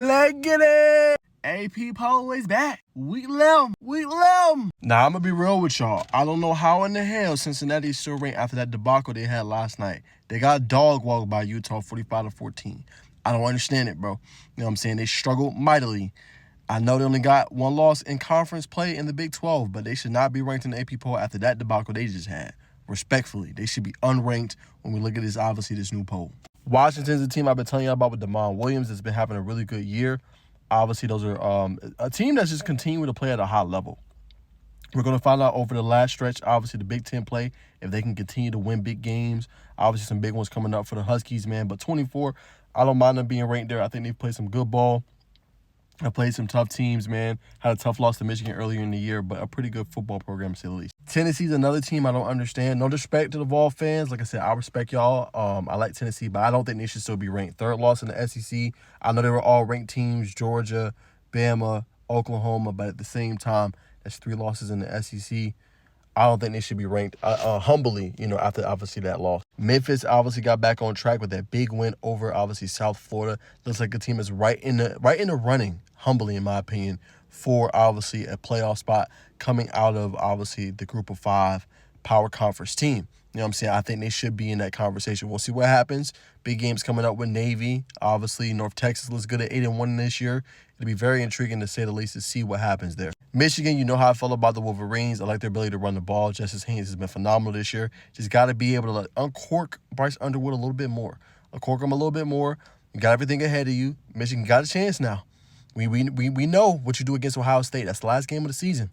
Let's get it. AP poll is back. We limb. Now, I'm going to be real with y'all. I don't know how in the hell Cincinnati is still ranked after that debacle they had last night. They got dog walked by Utah 45-14. I don't understand it, bro. You know what I'm saying? They struggled mightily. I know they only got one loss in conference play in the Big 12, but they should not be ranked in the AP poll after that debacle they just had. Respectfully, they should be unranked when we look at this, obviously, this new poll. Washington's a team I've been telling you about with DeMond Williams that's been having a really good year. Obviously, those are a team that's just continuing to play at a high level. We're going to find out over the last stretch, obviously, the Big Ten play, if they can continue to win big games. Obviously, some big ones coming up for the Huskies, man. But 24, I don't mind them being ranked there. I think they've played some good ball. I played some tough teams, man. Had a tough loss to Michigan earlier in the year, but a pretty good football program, to say the least. Tennessee's another team I don't understand. No disrespect to the Vol fans. Like I said, I respect y'all. I like Tennessee, but I don't think they should still be ranked. Third loss in the SEC. I know they were all ranked teams, Georgia, Bama, Oklahoma, but at the same time, that's 3 losses in the SEC. I don't think they should be ranked humbly, after obviously that loss. Memphis obviously got back on track with that big win over obviously South Florida. Looks like the team is right in the running, humbly in my opinion, for obviously a playoff spot coming out of obviously the Group of 5 power conference team. You know what I'm saying? I think they should be in that conversation. We'll see what happens. Big games coming up with Navy. Obviously, North Texas looks good at 8-1 this year. It'll be very intriguing, to say the least, to see what happens there. Michigan, you know how I felt about the Wolverines. I like their ability to run the ball. Justice Haynes has been phenomenal this year. Just got to be able to uncork Bryce Underwood a little bit more. Uncork him a little bit more. You got everything ahead of you. Michigan got a chance now. We know what you do against Ohio State. That's the last game of the season.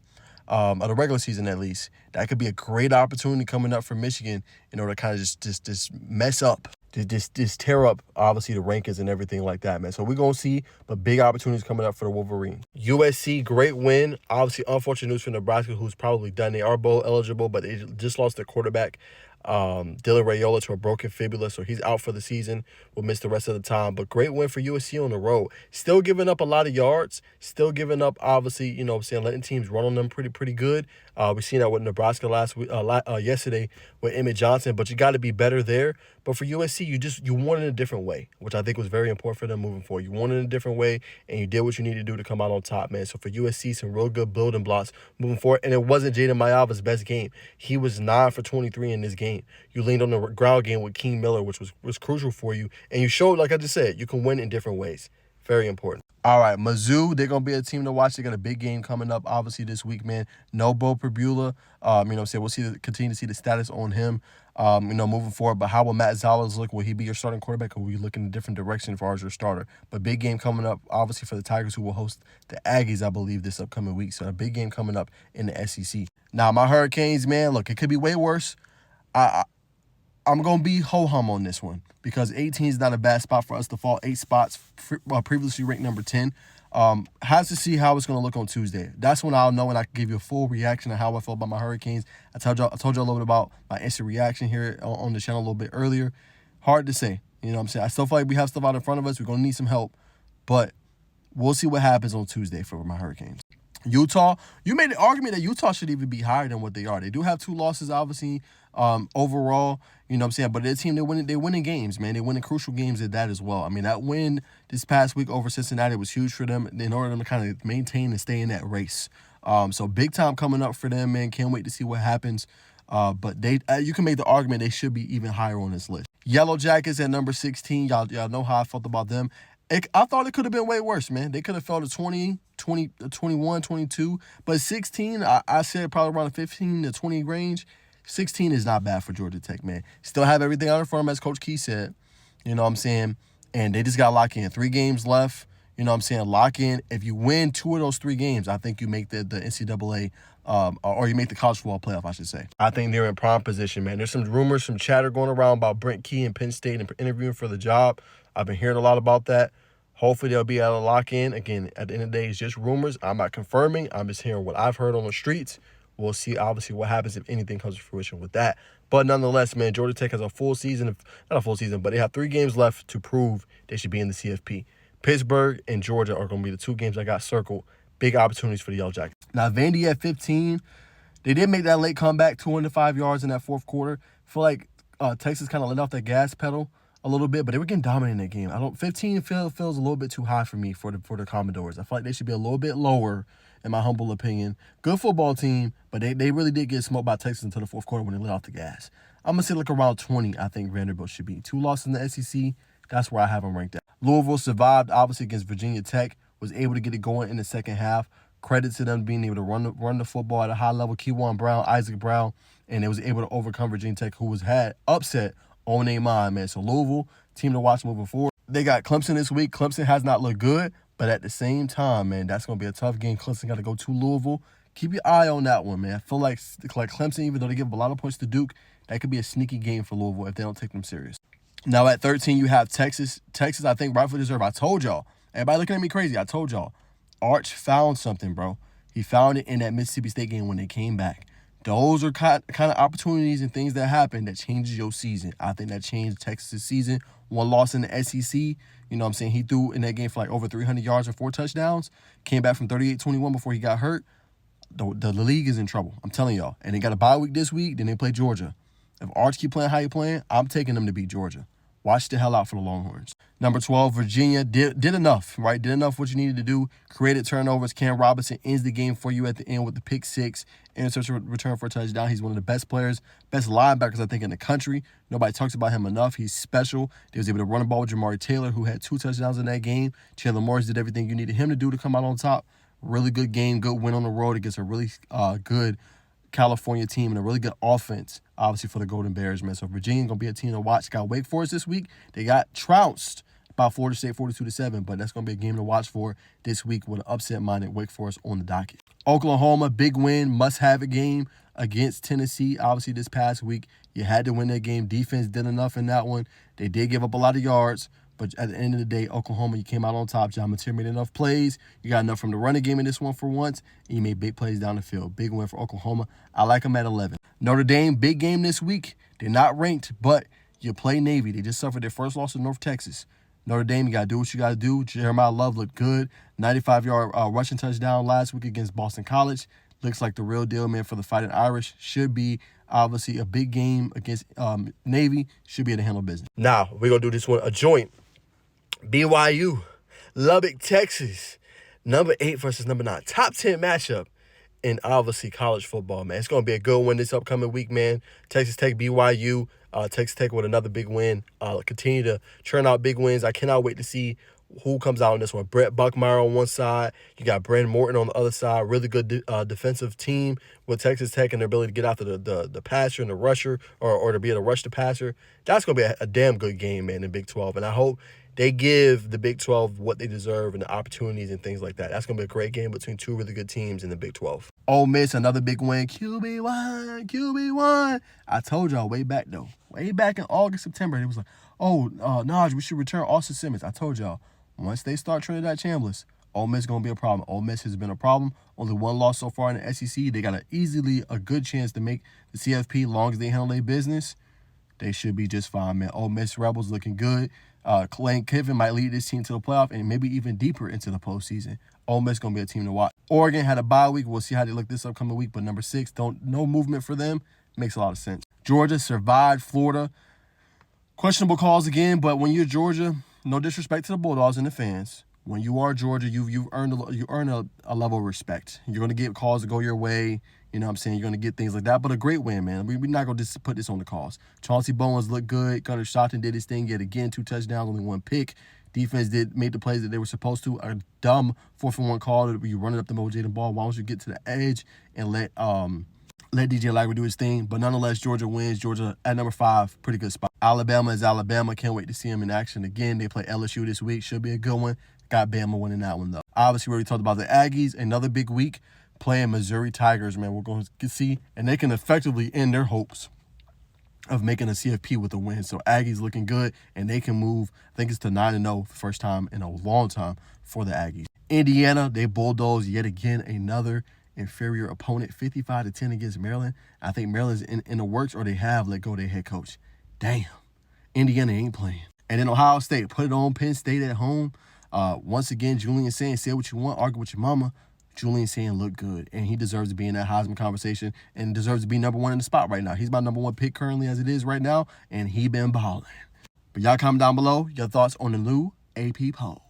Of the regular season at least. That could be a great opportunity coming up for Michigan in order to kind of just mess up, just tear up, obviously, the rankings and everything like that, man. So we're going to see, but big opportunities coming up for the Wolverines. USC, great win. Obviously, unfortunate news for Nebraska, who's probably done. They are bowl eligible, but they just lost their quarterback, Dylan Raiola, to a broken fibula, so he's out for the season. Will miss the rest of the time. But great win for USC on the road. Still giving up a lot of yards. Still giving up, obviously, letting teams run on them pretty good. We seen that with Nebraska yesterday with Emmett Johnson, but you got to be better there. But for USC, you won in a different way, which I think was very important for them moving forward. You won in a different way, and you did what you needed to do to come out on top, man. So for USC, some real good building blocks moving forward. And it wasn't Jaden Mayava's best game. He was 9 for 23 in this game. You leaned on the ground game with Keem Miller, which was crucial for you. And you showed, like I just said, you can win in different ways. Very important. All right, Mizzou, they're going to be a team to watch. They got a big game coming up, obviously, this week, man. No Bo Perbula. We'll continue to see the status on him, moving forward. But how will Matt Zales look? Will he be your starting quarterback, or will you look in a different direction as far as your starter? But big game coming up, obviously, for the Tigers, who will host the Aggies, I believe, this upcoming week. So a big game coming up in the SEC. Now, my Hurricanes, man, look, it could be way worse. I'm going to be ho-hum on this one because 18 is not a bad spot for us to fall 8 spots, previously ranked number 10. Has to see how it's going to look on Tuesday. That's when I'll know, and I can give you a full reaction of how I feel about my Hurricanes. I told you a little bit about my instant reaction here on the channel a little bit earlier. Hard to say. You know what I'm saying? I still feel like we have stuff out in front of us. We're going to need some help. But we'll see what happens on Tuesday for my Hurricanes. Utah, you made the argument that Utah should even be higher than what they are. They do have 2 losses, obviously, overall. You know what I'm saying? But their team, they're winning games, man. They're winning crucial games at that as well. I mean, that win this past week over Cincinnati was huge for them in order to kind of maintain and stay in that race. So big time coming up for them, man. Can't wait to see what happens. But you can make the argument they should be even higher on this list. Yellow Jackets at number 16. Y'all know how I felt about them. I thought it could have been way worse, man. They could have fell to 20, 21, 22. But 16, I said probably around the 15 to 20 range. 16 is not bad for Georgia Tech, man. Still have everything out in front of them, as Coach Key said. You know what I'm saying? And they just got to lock in. 3 games left. You know what I'm saying? Lock in. If you win 2 of those 3 games, I think you make the NCAA, or you make the college football playoff, I should say. I think they're in prime position, man. There's some rumors, some chatter going around about Brent Key and Penn State and interviewing for the job. I've been hearing a lot about that. Hopefully they'll be able to lock in. Again, at the end of the day, it's just rumors. I'm not confirming. I'm just hearing what I've heard on the streets. We'll see, obviously, what happens if anything comes to fruition with that. But nonetheless, man, Georgia Tech has a full season. Not a full season, but they have 3 games left to prove they should be in the CFP. Pittsburgh and Georgia are going to be the 2 games I got circled. Big opportunities for the Yellow Jackets. Now, Vandy at 15. They did make that late comeback, 205 yards in that fourth quarter. I feel like Texas kind of let off that gas pedal a little bit, but they were getting dominated in that game. 15 feels a little bit too high for me for the Commodores. I feel like they should be a little bit lower, in my humble opinion. Good football team, but they really did get smoked by Texas until the fourth quarter when they let off the gas. I'm going to say like around 20, I think Vanderbilt should be. 2 losses in the SEC, that's where I have them ranked at. Louisville survived, obviously, against Virginia Tech, was able to get it going in the second half. Credit to them being able to run the football at a high level. Keywan Brown, Isaac Brown, and they was able to overcome Virginia Tech, who had upset on their mind, man. So Louisville, team to watch moving forward. They got Clemson this week. Clemson has not looked good, but at the same time, man, that's going to be a tough game. Clemson got to go to Louisville. Keep your eye on that one, man. I feel like Clemson, even though they give up a lot of points to Duke, that could be a sneaky game for Louisville if they don't take them serious. Now at 13, you have Texas. Texas, I think, rightfully deserved. I told y'all. Everybody looking at me crazy. I told y'all. Arch found something, bro. He found it in that Mississippi State game when they came back. Those are kind of opportunities and things that happen that changes your season. I think that changed Texas' season. 1 loss in the SEC. You know what I'm saying? He threw in that game for like over 300 yards and 4 touchdowns. Came back from 38-21 before he got hurt. The league is in trouble. I'm telling y'all. And they got a bye week this week. Then they play Georgia. If Arch keep playing how he playing, I'm taking them to beat Georgia. Watch the hell out for the Longhorns. Number 12, Virginia did enough, right? Did enough what you needed to do. Created turnovers. Cam Robinson ends the game for you at the end with the pick 6. Interception return for a touchdown. He's one of the best players, best linebackers, I think, in the country. Nobody talks about him enough. He's special. They was able to run the ball with Jamari Taylor, who had 2 touchdowns in that game. Chandler Morris did everything you needed him to do to come out on top. Really good game, good win on the road against a really good California team and a really good offense, obviously, for the Golden Bears, man. So Virginia going to be a team to watch. Got Wake Forest this week. They got trounced by Florida State 42-7, but that's going to be a game to watch for this week with an upset-minded Wake Forest on the docket. Oklahoma, big win, must-have a game against Tennessee. Obviously, this past week, you had to win that game. Defense did enough in that one. They did give up a lot of yards, but at the end of the day, Oklahoma, you came out on top. John Mateer made enough plays. You got enough from the running game in this one for once, and you made big plays down the field. Big win for Oklahoma. I like them at 11. Notre Dame, big game this week. They're not ranked, but you play Navy. They just suffered their first loss to North Texas. Notre Dame, you got to do what you got to do. Jeremiah Love looked good. 95-yard rushing touchdown last week against Boston College. Looks like the real deal, man, for the Fighting Irish. Should be, obviously, a big game against Navy. Should be able to handle business. Now, we're going to do this one, a joint. BYU, Lubbock, Texas. Number 8 versus number 9. Top 10 matchup in, obviously, college football, man. It's going to be a good one this upcoming week, man. Texas Tech, BYU. Texas Tech with another big win. Continue to churn out big wins. I cannot wait to see who comes out on this one. Brett Buckmeyer on one side. You got Brandon Morton on the other side. Really good defensive team with Texas Tech and their ability to get after the passer and the rusher or to be able to rush the passer. That's going to be a damn good game, man, in Big 12. And I hope they give the Big 12 what they deserve and the opportunities and things like that. That's going to be a great game between 2 really good teams in the Big 12. Ole Miss, another big win. QB1. I told y'all way back, though. Way back in August, September, it was like, Najeh, we should return Austin Simmons. I told y'all, once they start Trinidad Chambliss, Ole Miss is going to be a problem. Ole Miss has been a problem. Only 1 loss so far in the SEC. They got a good chance to make the CFP long as they handle their business. They should be just fine, man. Ole Miss Rebels looking good. Lane Kiffin might lead this team to the playoff and maybe even deeper into the postseason. Ole Miss going to be a team to watch. Oregon had a bye week. We'll see how they look this upcoming week. But number 6, no movement for them. Makes a lot of sense. Georgia survived Florida. Questionable calls again, but when you're Georgia, no disrespect to the Bulldogs and the fans. When you are Georgia, you earn a level of respect. You're going to get calls to go your way. You know what I'm saying? You're going to get things like that. But a great win, man. We're not going to just put this on the calls. Chauncey Bowens looked good. Gunnar Stockton did his thing yet again. 2 touchdowns, only 1 pick. Defense made the plays that they were supposed to. A dumb 4-for-1 call where you run it up the middle with Jaden Ball. Why don't you get to the edge and let DJ Lagway do his thing? But nonetheless, Georgia wins. Georgia at number 5, pretty good spot. Alabama is Alabama. Can't wait to see them in action again. They play LSU this week. Should be a good one. Got Bama winning that one, though. Obviously, we already talked about the Aggies. Another big week playing Missouri Tigers, man. We're going to see, and they can effectively end their hopes of making a CFP with a win. So Aggies looking good, and they can move, I think it's to 9-0 for the first time in a long time for the Aggies. Indiana, they bulldoze yet again, another inferior opponent, 55-10 against Maryland. I think Maryland's in the works, or they have let go of their head coach. Damn, Indiana ain't playing. And then Ohio State, put it on Penn State at home. Once again, Julian saying, say what you want, argue with your mama. Julian saying looked good, and he deserves to be in that Heisman conversation and deserves to be number 1 in the spot right now. He's my number 1 pick currently as it is right now, and he been balling. But y'all comment down below your thoughts on the new AP poll.